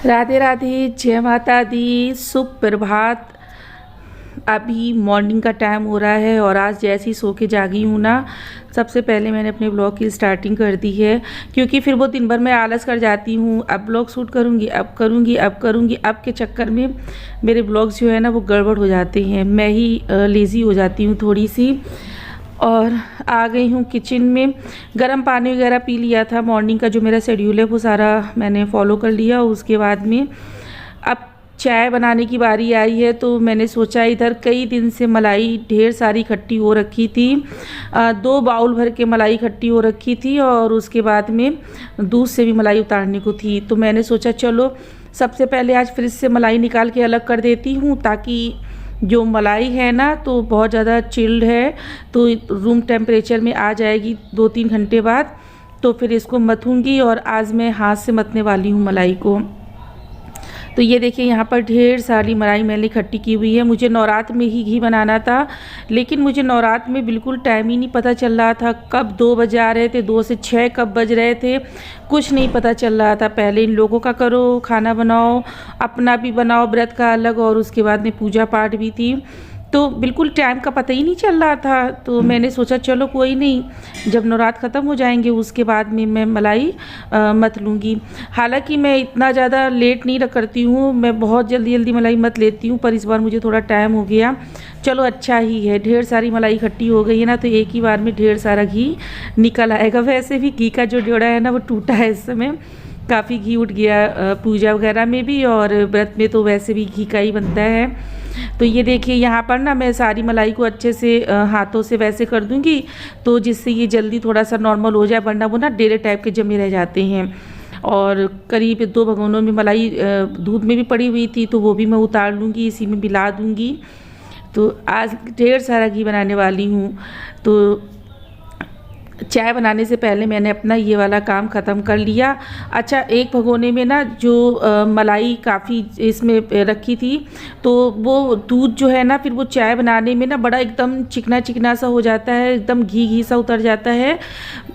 राधे राधे, जय माता दी, सुप्रभात। अभी मॉर्निंग का टाइम हो रहा है और आज जैसे ही सो के जागी हूँ ना, सबसे पहले मैंने अपने ब्लॉग की स्टार्टिंग कर दी है। क्योंकि फिर वो दिन भर मैं आलस कर जाती हूँ, अब ब्लॉग शूट करूँगी, अब करूँगी, अब करूँगी, अब के चक्कर में मेरे ब्लॉग्स जो है ना वो गड़बड़ हो जाते हैं। मैं ही लेज़ी हो जाती हूँ थोड़ी सी। और आ गई हूँ किचन में। गर्म पानी वगैरह पी लिया था। मॉर्निंग का जो मेरा शेड्यूल है वो सारा मैंने फॉलो कर लिया। उसके बाद में अब चाय बनाने की बारी आई है, तो मैंने सोचा इधर कई दिन से मलाई ढेर सारी इकट्ठी हो रखी थी। 2 बाउल भर के मलाई इकट्ठी हो रखी थी और उसके बाद में दूध से भी मलाई उतारने को थी। तो मैंने सोचा चलो सबसे पहले आज फ्रिज से मलाई निकाल के अलग कर देती हूँ, ताकि जो मलाई है ना तो बहुत ज़्यादा चिल्ड है, तो रूम टेम्परेचर में आ जाएगी 2-3 घंटे बाद। तो फिर इसको मथूंगी और आज मैं हाथ से मथने वाली हूँ मलाई को। तो ये देखिए यहाँ पर ढेर सारी मलाई मैंने इकट्ठी की हुई है। मुझे नवरात्र में ही घी बनाना था, लेकिन मुझे नवरात्र में बिल्कुल टाइम ही नहीं पता चल रहा था कब 2 बजे आ रहे थे, 2 से 6 कब बज रहे थे, कुछ नहीं पता चल रहा था। पहले इन लोगों का करो, खाना बनाओ, अपना भी बनाओ, व्रत का अलग, और उसके बाद में पूजा पाठ भी थी, तो बिल्कुल टाइम का पता ही नहीं चल रहा था। तो मैंने सोचा चलो कोई नहीं, जब नवरात्र ख़त्म हो जाएंगे उसके बाद में मैं मलाई मथ लूँगी। हालांकि मैं इतना ज़्यादा लेट नहीं करती हूँ, मैं बहुत जल्दी जल्दी मलाई मथ लेती हूँ, पर इस बार मुझे थोड़ा टाइम हो गया। चलो अच्छा ही है, ढेर सारी मलाई इकट्ठी हो गई है ना, तो एक ही बार में ढेर सारा घी निकल आएगा। वैसे भी घी का जो जोड़ा है ना वो टूटा है इस समय, काफ़ी घी उठ गया पूजा वगैरह में भी, और व्रत में तो वैसे भी घी का ही बनता है। तो ये देखिए यहाँ पर ना मैं सारी मलाई को अच्छे से हाथों से वैसे कर दूँगी, तो जिससे ये जल्दी थोड़ा सा नॉर्मल हो जाए, वरना वो ना डेरे टाइप के जमे रह जाते हैं। और करीब 2 भगोनों में मलाई दूध में भी पड़ी हुई थी, तो वो भी मैं उतार लूँगी, इसी में मिला दूँगी। तो आज ढेर सारा घी बनाने वाली हूँ। तो चाय बनाने से पहले मैंने अपना ये वाला काम ख़त्म कर लिया। अच्छा, एक भगोने में ना जो मलाई काफ़ी इसमें रखी थी, तो वो दूध जो है ना फिर वो चाय बनाने में ना बड़ा एकदम चिकना चिकना सा हो जाता है, एकदम घी घी सा उतर जाता है।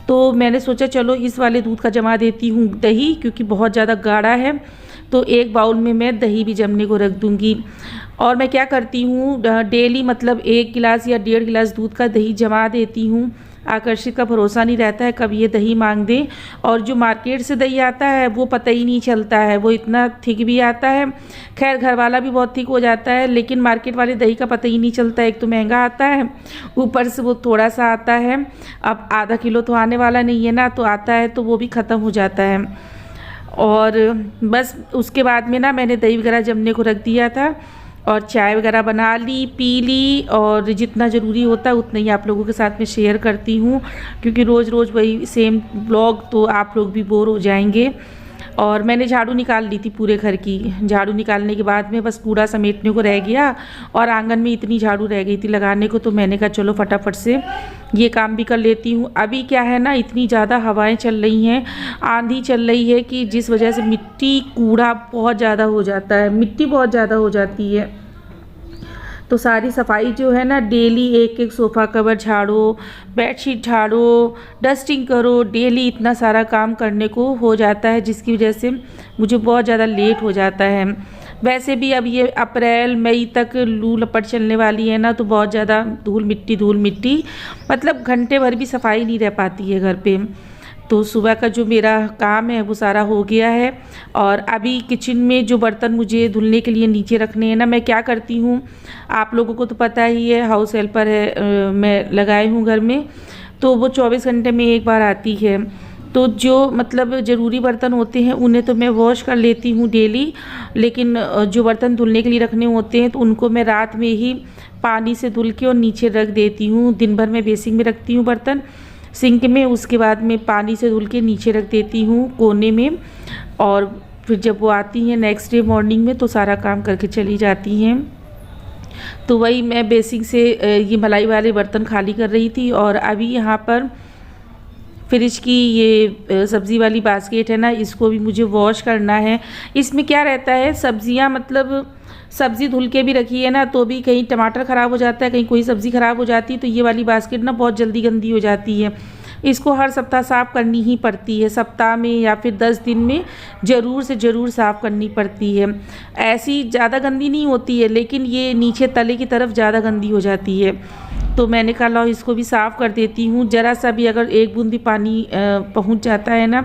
तो मैंने सोचा चलो इस वाले दूध का जमा देती हूँ दही, क्योंकि बहुत ज़्यादा गाढ़ा है। तो एक बाउल में मैं दही भी जमने को रख दूँगी। और मैं क्या करती हूँ, डेली मतलब 1 गिलास या 1.5 गिलास दूध का दही जमा देती हूँ। आकर्षित का भरोसा नहीं रहता है कब ये दही मांग दे। और जो मार्केट से दही आता है वो पता ही नहीं चलता है, वो इतना थिक भी आता है। खैर घर वाला भी बहुत थिक हो जाता है, लेकिन मार्केट वाले दही का पता ही नहीं चलता। एक तो महंगा आता है, ऊपर से वो थोड़ा सा आता है। अब आधा किलो तो आने वाला नहीं है ना, तो आता है तो वो भी ख़त्म हो जाता है। और बस उसके बाद में ना मैंने दही वगैरह जमने को रख दिया था, और चाय वगैरह बना ली, पी ली, और जितना ज़रूरी होता है उतना ही आप लोगों के साथ में शेयर करती हूँ, क्योंकि रोज़ रोज़ वही सेम ब्लॉग तो आप लोग भी बोर हो जाएंगे। और मैंने झाड़ू निकाल ली थी पूरे घर की। झाड़ू निकालने के बाद में बस कूड़ा समेटने को रह गया, और आंगन में इतनी झाड़ू रह गई थी लगाने को, तो मैंने कहा चलो फटाफट से ये काम भी कर लेती हूँ। अभी क्या है ना, इतनी ज़्यादा हवाएं चल रही हैं, आंधी चल रही है, कि जिस वजह से मिट्टी कूड़ा बहुत ज़्यादा हो जाता है, मिट्टी बहुत ज़्यादा हो जाती है। तो सारी सफाई जो है ना, डेली एक एक सोफ़ा कवर झाड़ो, बेडशीट झाड़ो, डस्टिंग करो, डेली इतना सारा काम करने को हो जाता है, जिसकी वजह से मुझे बहुत ज़्यादा लेट हो जाता है। वैसे भी अब ये अप्रैल मई तक लू लपट चलने वाली है ना, तो बहुत ज़्यादा धूल मिट्टी, मतलब घंटे भर भी सफाई नहीं रह पाती है घर पे। तो सुबह का जो मेरा काम है वो सारा हो गया है। और अभी किचन में जो बर्तन मुझे धुलने के लिए नीचे रखने हैं ना, मैं क्या करती हूँ, आप लोगों को तो पता ही है, हाउस हेल्पर है मैं लगाई हूँ घर में, तो वो 24 घंटे में एक बार आती है। तो जो मतलब ज़रूरी बर्तन होते हैं उन्हें तो मैं वॉश कर लेती हूँ डेली, लेकिन जो बर्तन धुलने के लिए रखने होते हैं तो उनको मैं रात में ही पानी से धुल के और नीचे रख देती हूँ। दिन भर मैं बेसिन में रखती हूँ बर्तन, सिंक में, उसके बाद में पानी से धुल के नीचे रख देती हूँ कोने में, और फिर जब वो आती हैं नेक्स्ट डे मॉर्निंग में तो सारा काम करके चली जाती हैं। तो वही मैं बेसिन से ये मलाई वाले बर्तन खाली कर रही थी। और अभी यहाँ पर फ्रिज की ये सब्ज़ी वाली बास्केट है ना, इसको भी मुझे वॉश करना है। इसमें क्या रहता है, सब्ज़ियाँ मतलब सब्ज़ी धुल के भी रखी है ना, तो भी कहीं टमाटर ख़राब हो जाता है, कहीं कोई सब्ज़ी ख़राब हो जाती है, तो ये वाली बास्केट ना बहुत जल्दी गंदी हो जाती है। इसको हर सप्ताह साफ़ करनी ही पड़ती है, सप्ताह में या फिर 10 दिन में ज़रूर से ज़रूर साफ़ करनी पड़ती है। ऐसी ज़्यादा गंदी नहीं होती है, लेकिन ये नीचे तले की तरफ ज़्यादा गंदी हो जाती है। तो मैंने कहा लो इसको भी साफ़ कर देती हूँ। ज़रा सा भी अगर एक बूंद भी पानी पहुँच जाता है ना,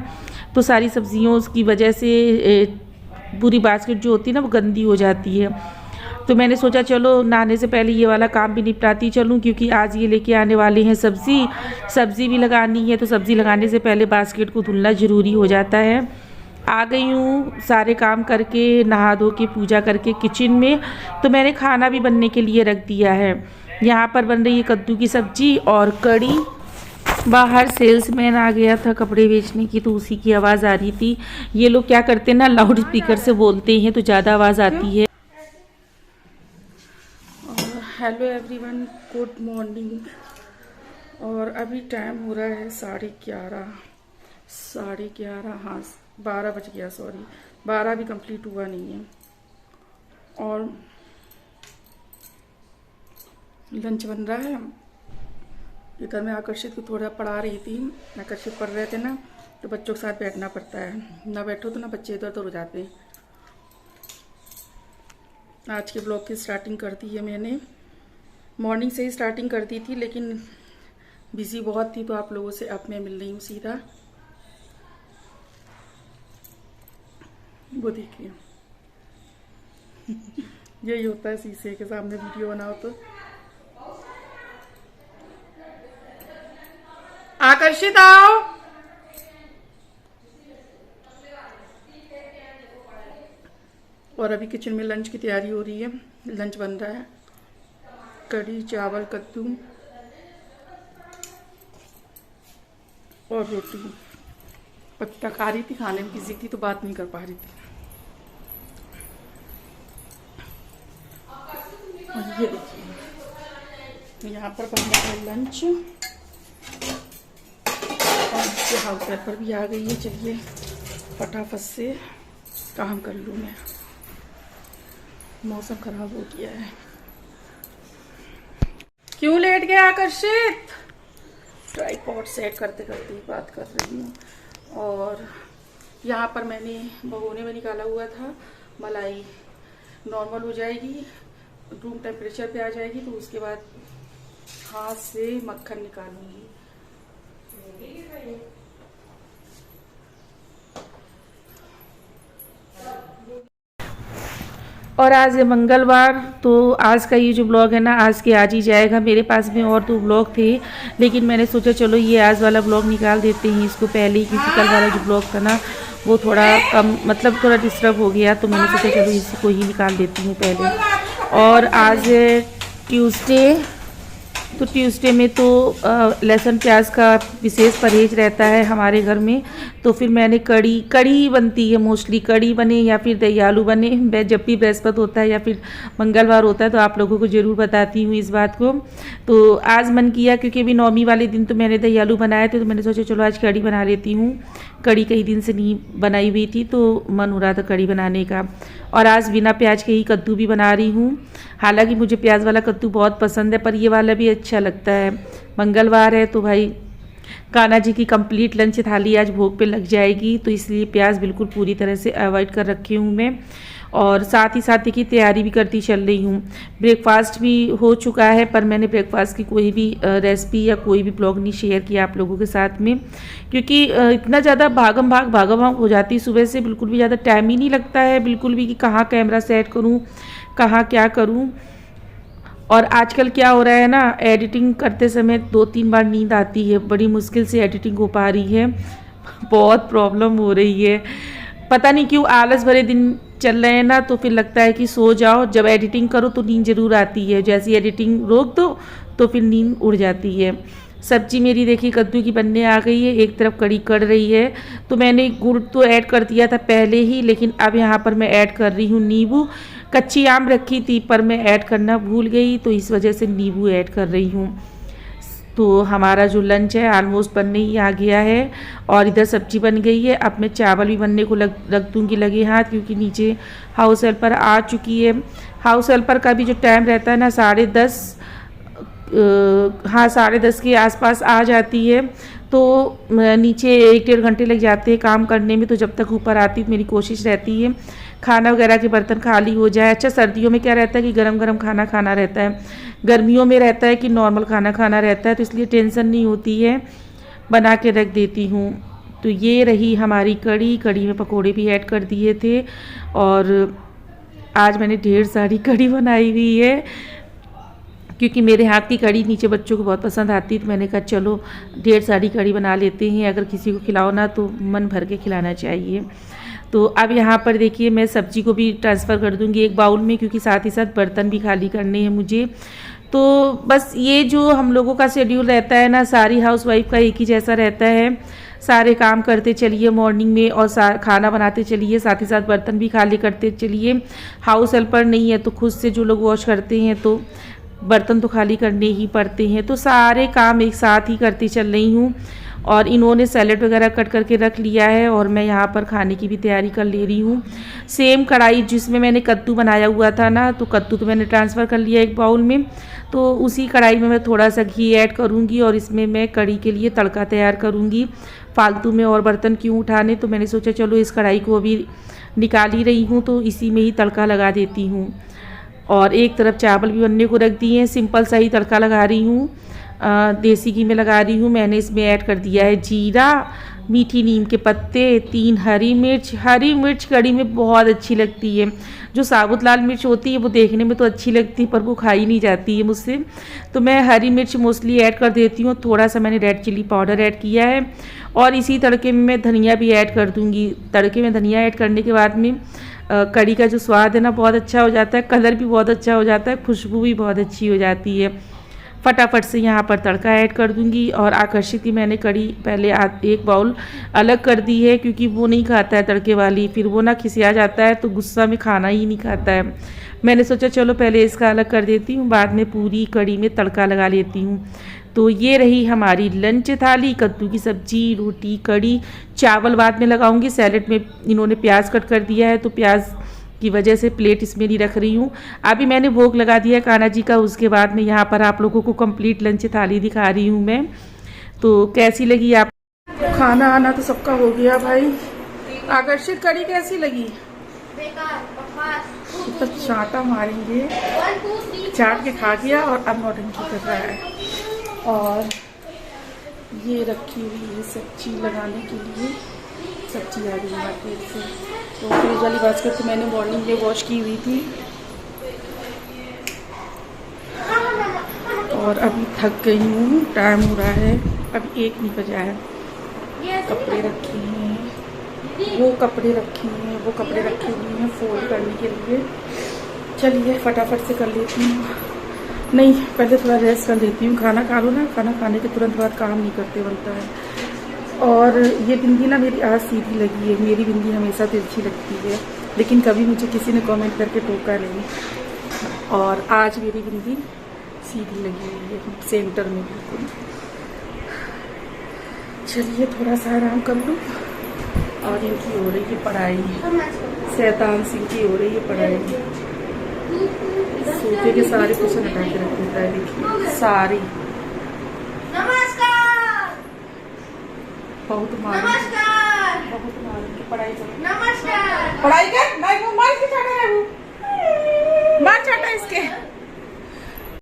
तो सारी सब्जियों उसकी वजह से पूरी बास्केट जो होती है ना वो गंदी हो जाती है। तो मैंने सोचा चलो नहाने से पहले ये वाला काम भी निपटाती चलूँ, क्योंकि आज ये लेके आने वाले हैं सब्ज़ी भी लगानी है, तो सब्ज़ी लगाने से पहले बास्केट को धुलना ज़रूरी हो जाता है। आ गई हूँ सारे काम करके, नहा धो के पूजा करके किचन में। तो मैंने खाना भी बनने के लिए रख दिया है। यहाँ पर बन रही है कद्दू की सब्ज़ी और कढ़ी। बाहर सेल्समैन आ गया था कपड़े बेचने की, तो उसी की आवाज़ आ रही थी। ये लोग क्या करते हैं ना, लाउड स्पीकर से बोलते हैं तो ज़्यादा आवाज़ आती है। Hello everyone, good morning. और अभी टाइम हो रहा है 11:30, हाँ 12 बज गया, सॉरी 12 भी कंप्लीट हुआ नहीं है। और लंच बन रहा है। इधर मैं आकर्षित को थोड़ा पढ़ा रही थी, आकर्षित पढ़ रहे थे ना, तो बच्चों के साथ बैठना पड़ता है, ना बैठो तो ना बच्चे इधर उधर हो जाते हैं। आज के ब्लॉग की स्टार्टिंग कर दी है मैंने, मॉर्निंग से ही स्टार्टिंग कर दी थी, लेकिन बिजी बहुत थी, तो आप लोगों से अब मैं मिल रही हूँ सीधा। वो देखिए यही होता है शीशे के सामने वीडियो बनाओ तो। आकर्षित आओ। और अभी किचन में लंच की तैयारी हो रही है। लंच बन रहा है कढ़ी, चावल, कद्दू और रोटी। पत्ता खा रही थी, खाने में बिजी थी तो बात नहीं कर पा रही थी। और ये देखिए यहाँ पर बन रहा है लंच। और हाउस हेल्पर भी आ गई है। चलिए फटाफट से काम कर लूँ मैं, मौसम खराब हो गया है। क्यों लेट गया आकर्षित? ट्राइपॉड सेट करते करते ही बात कर रही हूँ। और यहाँ पर मैंने भगोने में निकाला हुआ था, मलाई नॉर्मल हो जाएगी, रूम टेम्परेचर पे आ जाएगी, तो उसके बाद हाथ से मक्खन निकालूंगी। और आज है मंगलवार, तो आज का ये जो ब्लॉग है ना, आज के आज ही जाएगा। मेरे पास में और 2 ब्लॉग थे, लेकिन मैंने सोचा चलो ये आज वाला ब्लॉग निकाल देते हैं इसको पहले ही, क्योंकि कल वाला जो ब्लॉग था ना वो थोड़ा कम, मतलब थोड़ा डिस्टर्ब हो गया, तो मैंने सोचा चलो इसी को ही निकाल देती हूँ पहले। और आज ट्यूसडे, तो ट्यूसडे में तो लहसुन प्याज का विशेष परहेज रहता है हमारे घर में। तो फिर मैंने कढ़ी बनती है, मोस्टली कढ़ी बने या फिर दही आलू बने। जब भी बृहस्पति होता है या फिर मंगलवार होता है तो आप लोगों को ज़रूर बताती हूँ इस बात को। तो आज मन किया, क्योंकि अभी नौमी वाले दिन तो मैंने दही आलू बनाए थे, तो मैंने सोचा चलो आज कढ़ी बना लेती हूँ। कढ़ी कई दिन से नहीं बनाई हुई थी, तो मन हो रहा था कढ़ी बनाने का। और आज बिना प्याज के ही कद्दू भी बना रही हूँ। हालांकि मुझे प्याज वाला कद्दू बहुत पसंद है, पर ये वाला भी अच्छा लगता है। मंगलवार है तो भाई कान्हा जी की कंप्लीट लंच थाली आज भोग पे लग जाएगी, तो इसलिए प्याज बिल्कुल पूरी तरह से अवॉइड कर रखी हूँ मैं। और साथ ही साथ की तैयारी भी करती चल रही हूँ। ब्रेकफास्ट भी हो चुका है, पर मैंने ब्रेकफास्ट की कोई भी रेसिपी या कोई भी ब्लॉग नहीं शेयर किया आप लोगों के साथ में, क्योंकि इतना ज़्यादा भागम भाग हो जाती है सुबह से, बिल्कुल भी ज़्यादा टाइम ही नहीं लगता है बिल्कुल भी, कि कहाँ कैमरा सेट करूँ, कहाँ क्या करूँ। और आजकल क्या हो रहा है ना, एडिटिंग करते समय 2-3 बार नींद आती है, बड़ी मुश्किल से एडिटिंग हो पा रही है, बहुत प्रॉब्लम हो रही है। पता नहीं क्यों आलस भरे दिन चल रहे हैं ना, तो फिर लगता है कि सो जाओ, जब एडिटिंग करो तो नींद ज़रूर आती है, जैसी एडिटिंग रोक दो तो फिर नींद उड़ जाती है। सब्जी मेरी देखिए कद्दू की बनने आ गई है, एक तरफ कढ़ी कढ़ रही है। तो मैंने गुड़ तो ऐड कर दिया था पहले ही, लेकिन अब यहाँ पर मैं ऐड कर रही हूँ नींबू। कच्ची आम रखी थी पर मैं ऐड करना भूल गई, तो इस वजह से नींबू ऐड कर रही हूँ। तो हमारा जो लंच है ऑलमोस्ट बनने ही आ गया है। और इधर सब्जी बन गई है, अब मैं चावल भी बनने को रख दूँगी लगे हाथ, क्योंकि नीचे हाउस हेल्पर आ चुकी है। हाउस हेल्पर का भी जो टाइम रहता है ना 10:30 हाँ 10:30 के आसपास आ जाती है। तो नीचे 1-1.5 घंटे लग जाते हैं काम करने में। तो जब तक ऊपर आती मेरी कोशिश रहती है खाना वगैरह के बर्तन खाली हो जाए। अच्छा सर्दियों में क्या रहता है कि गरम गरम खाना खाना रहता है, गर्मियों में रहता है कि नॉर्मल खाना खाना रहता है, तो इसलिए टेंशन नहीं होती है, बना के रख देती हूँ। तो ये रही हमारी कड़ी। कड़ी में पकोड़े भी ऐड कर दिए थे और आज मैंने ढेर सारी कड़ी बनाई हुई है क्योंकि मेरे हाथ की कड़ी नीचे बच्चों को बहुत पसंद आती है। तो मैंने कहा चलो ढेर सारी कड़ी बना लेते हैं, अगर किसी को खिलाओ ना तो मन भर के खिलाना चाहिए। तो अब यहाँ पर देखिए मैं सब्ज़ी को भी ट्रांसफ़र कर दूँगी एक बाउल में, क्योंकि साथ ही साथ बर्तन भी खाली करने हैं मुझे। तो बस ये जो हम लोगों का शेड्यूल रहता है ना, सारी हाउसवाइफ का एक ही जैसा रहता है। सारे काम करते चलिए मॉर्निंग में और खाना बनाते चलिए, साथ ही साथ बर्तन भी खाली करते चलिए। हाउस हेल्पर नहीं है तो खुद से जो लोग वॉश करते हैं तो बर्तन तो खाली करने ही पड़ते हैं। तो सारे काम एक साथ ही करती चल रही हूँ। और इन्होंने सैलेड वगैरह कट करके रख लिया है और मैं यहाँ पर खाने की भी तैयारी कर ले रही हूँ। सेम कढ़ाई जिसमें मैंने कद्दू बनाया हुआ था ना, तो कद्दू तो मैंने ट्रांसफ़र कर लिया एक बाउल में। तो उसी कढ़ाई में मैं थोड़ा सा घी ऐड करूँगी और इसमें मैं कड़ी के लिए तड़का तैयार करूँगी। फालतू में और बर्तन क्यों उठाने, तो मैंने सोचा चलो इस कढ़ाई को अभी निकाल ही रही हूँ तो इसी में ही तड़का लगा देती हूँ। और एक तरफ चावल भी बनने को रख दिए हैं, सिंपल सा ही तड़का लगा रही हूँ, देसी घी में लगा रही हूँ। मैंने इसमें ऐड कर दिया है जीरा, मीठी नीम के पत्ते, 3 हरी मिर्च। हरी मिर्च कड़ी में बहुत अच्छी लगती है। जो साबुत लाल मिर्च होती है वो देखने में तो अच्छी लगती है पर वो खाई नहीं जाती है मुझसे, तो मैं हरी मिर्च मोस्टली ऐड कर देती हूँ। थोड़ा सा मैंने रेड चिली पाउडर ऐड किया है और इसी तड़के में मैं धनिया भी ऐड कर दूँगी। तड़के में धनिया ऐड करने के बाद में कड़ी का जो स्वाद है ना बहुत अच्छा हो जाता है, कलर भी बहुत अच्छा हो जाता है, खुशबू भी बहुत अच्छी हो जाती है। फटाफट से यहाँ पर तड़का ऐड कर दूँगी। और आकर्षित की मैंने कड़ी पहले एक बाउल अलग कर दी है क्योंकि वो नहीं खाता है तड़के वाली, फिर वो ना खिसिया जाता है तो गुस्सा में खाना ही नहीं खाता है। मैंने सोचा चलो पहले इसका अलग कर देती हूँ, बाद में पूरी कड़ी में तड़का लगा लेती हूँ। तो ये रही हमारी लंच थाली, कद्दू की सब्जी, रोटी, कड़ी। चावल बाद में लगाऊंगी, सैलेड में इन्होंने प्याज कट कर दिया है तो प्याज की वजह से प्लेट इसमें नहीं रख रही हूँ। अभी मैंने भोग लगा दिया कान्हा जी का, उसके बाद में यहाँ पर आप लोगों को कंप्लीट लंच थाली दिखा रही हूँ मैं। तो कैसी लगी आप? खाना आना तो सबका हो गया भाई। आकर्षित कड़ी कैसी लगी? तो चाटा मारेंगे, चाट के खा गया और अब नौटंकी कर रहा है। और ये रखी हुई है सब्जी लगाने के लिए, सब्जी आ गई मार्केट से। तो फ्रिज वाली बास्केट तो मैंने मॉर्निंग में वॉश की हुई थी और अभी थक गई हूँ, टाइम हो रहा है, अभी 1 नहीं बजा है। कपड़े रखे हैं, वो कपड़े रखे हैं, वो कपड़े रखे हुए हैं फोल्ड करने के लिए। चलिए फटाफट से कर लेती हूँ। नहीं पहले थोड़ा रेस्ट कर लेती हूँ, खाना खा लो ना, खाना खाने के तुरंत बाद काम नहीं करते बनता है। और ये बिंदी ना मेरी आज सीधी लगी है, मेरी बिंदी हमेशा तिरछी लगती है लेकिन कभी मुझे किसी ने कमेंट करके टोका नहीं। और आज मेरी बिंदी सीधी लगी हुई है सेंटर में बिल्कुल। चलिए थोड़ा सा आराम कर लूँ। और इनकी हो रही है पढ़ाई, शैतान सिंह की हो रही है पढ़ाई। सोफे के सारे कुशन हटा के रख देता है, देखिए सारी। नमस्कार। बहुत मार, बहुत मार पढ़ाई कर। नमस्कार। पढ़ाई कर, मार चाटा है वो, मार चाटा इसके।